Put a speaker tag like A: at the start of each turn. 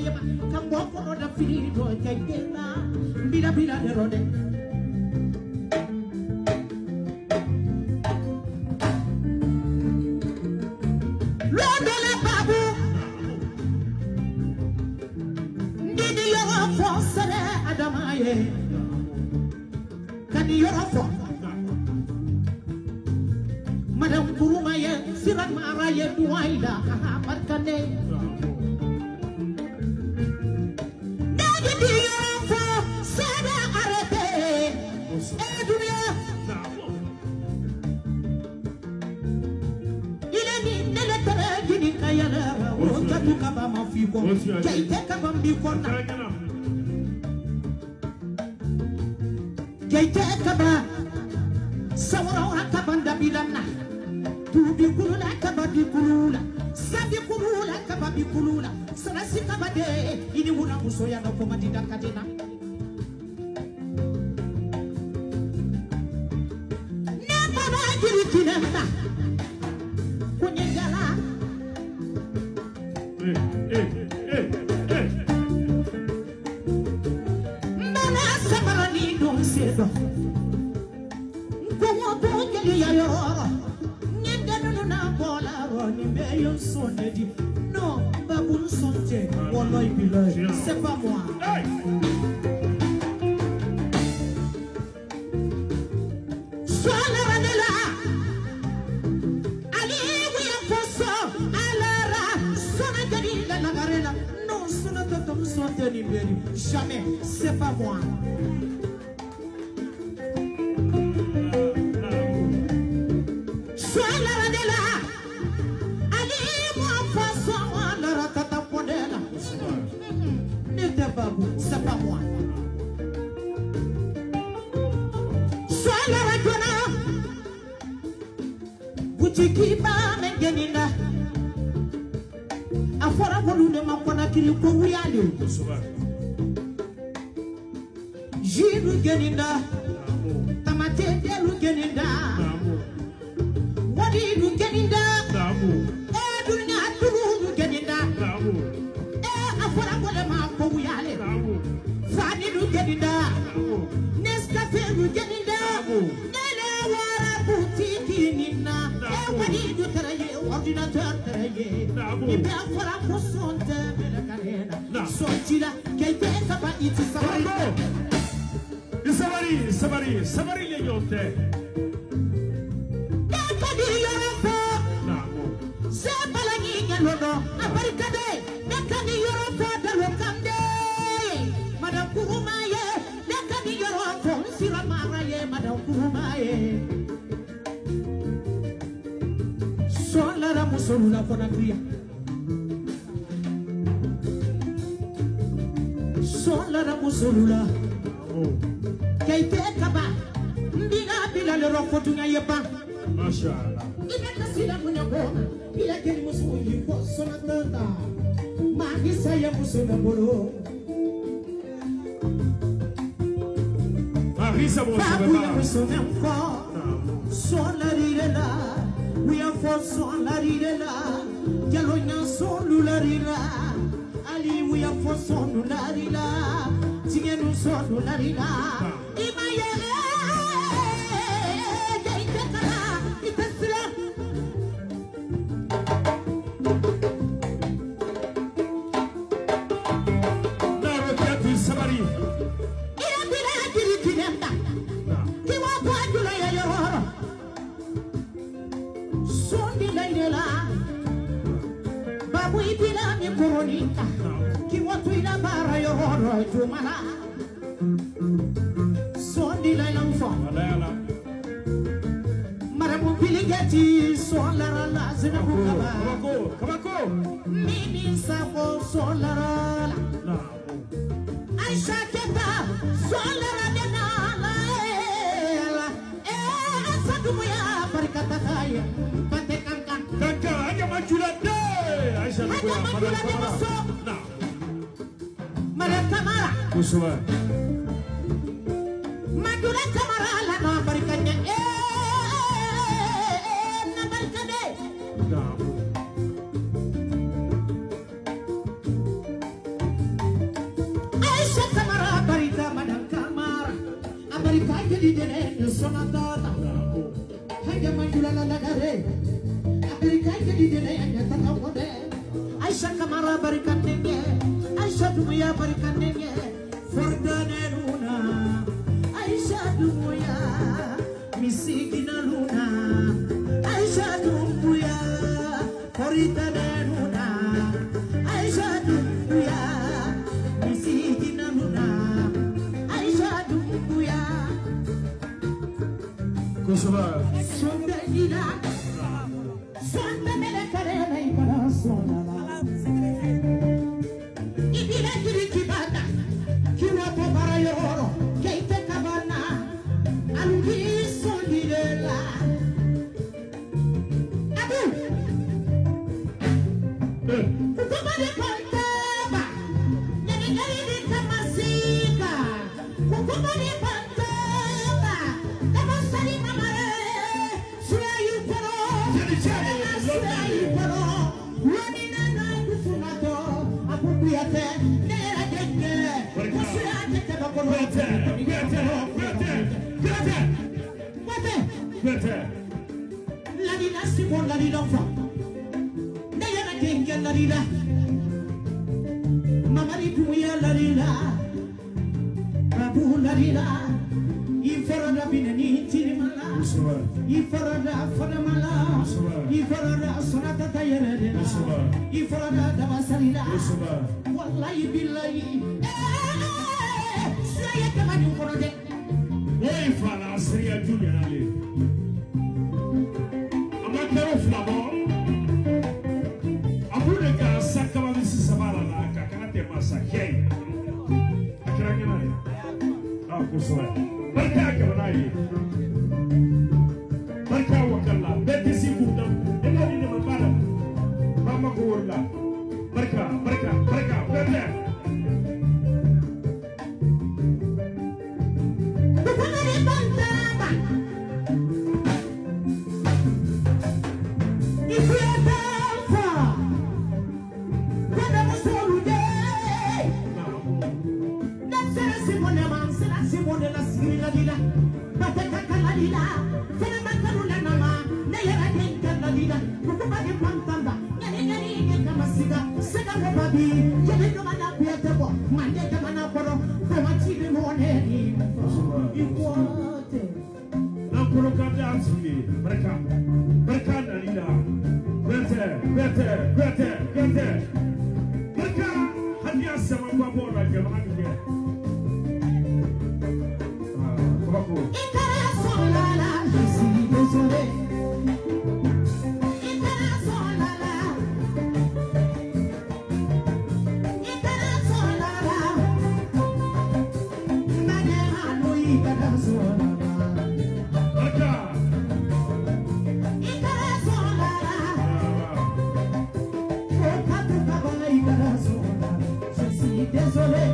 A: yema kambo ko da fini do jayena bila bila de rode lodele babu ndidi yo fo sere adamaye kani yo fo madam kurumaye sirat maraye duaida barkane ndidi yo fo sere arete e dunia kayala wonta tukaba mafiko jaite kaba mbikona jaite kaba sawara kaba ndabilana tubi kulula kaba bikulula sabi kulula kaba bikulula sarasi kaba de ini wuna musoya no komandida kadena na baba jirikinenda kunyegala Mana sabarani don sedo Ngomo bonje ya yo Nyenda no na bola ro ni meyo sonedi No babun sonje wallahi billahi c'est pas moi Jamais, c'est pas moi. Sois la radela, allez moi façon la ratata podela. N'était pas vous, c'est pas moi. Sois la radela, boutique ba mengenina. Afora volume ma kona kiri ko wiyali. Jilu geninda tamate delu geninda wadi lu geninda e dunya tulu geninda e afara gole ma ko wiyale fani lu geninda nescafe lu geninda nele wara boutique nina e wadi du taraye ordinateur taraye ibe afara ko sonte mele karena sotila kayte kaba iti sabari Sabari le yote. Nakadi yoropo. Namo. Sebalangi nyalono. Abarikade. Nakadi yoropo dalokande. Madam Kurumaye. Nakadi yoropo. Siramaraye. Madam Kurumaye. Solara musolula konakria. Solara musolula. Kaite kaba mbiga bila le rofotu nga yeba mashallah ina kasila munya ko bila keni musu yiko sonatanda magisa ya musu na bolo marisa musu na ko solarila we are for solarila jalonya solarila ali we are for solarila tingenu solarila imayele daitekala itasira naro kati sabari ira bila dirikinenda kiwa kwa jula ya yoro sondi laila babu ibila ni koronita kiwa tuina bara yoro jumala Sondi la l'enfant Marabu Biligati Solara la Zinabukaba Kabako Mini Sabo Solara Aisha Keta Solara Denala Asadumuya Barikatakaya Patekankan Kaka Aja Majulade Aisha Majulade Maso Marakamara Kusuma Madura Kamara la no barikanya na barikade manjula la gare America di de ya takawode Aisha Kamara barikandenge Aisha Dumuya barikandenge Fordane Luna Aisha Dumuya Misigina Luna Aisha Dumuya Foridane Luna Aisha Dumuya Misigina Luna Aisha Dumuya
B: Kusura
A: Sonda ila Sonda melekare na ibara sonda la Ibila kiri kibana Kira po para yoro Keite kabana Alugi sondi la Abu Kukumani pantaba Nani nani ni kamasika Kukumani pantaba Kamasari mamare Sura yupero Sura yupero Rani nana kusunato Apupuyate Nera jenge Kusuyate tabakoro Wate Ladina sipon ladina fa Nera jenge ladina Mamari puya ladina Babu ladina Ifarada binani tirimala Ifarada fadamala Ifarada sonata tayerede Ifarada dabasalida Wallahi billahi Saya kemaju korode
B: Oi fala seria Julian ali Amakero flamo Abude ka sakama bisi sabara la kakate masakei Akiranya nani kusura barka ka banayi barka wakalla beti sibuda ina ni mabara mama ko wala barka bete
A: Kukumani pantaba Ifiatafa Wanda musolude Nasera simone man sera simone la sirila dila Bateka kala dila Fena makarula nama Nayara genka la dila Kukumani pantaba Nyani nyani genka masiga Sega wababi Yene kumana kuyatebo Mande kamana koro Koma chibi moneni Ikwate
B: nampolo kata asuli barka dalila bete barka hadiya sama kwa bola jama'a ke Bako
A: Ikara solala Jesi desole Ikara solala Ikara solala Mane hanu ikara solala
B: barka
A: Ikara solala Okatu kabana ikara solala Jesi desole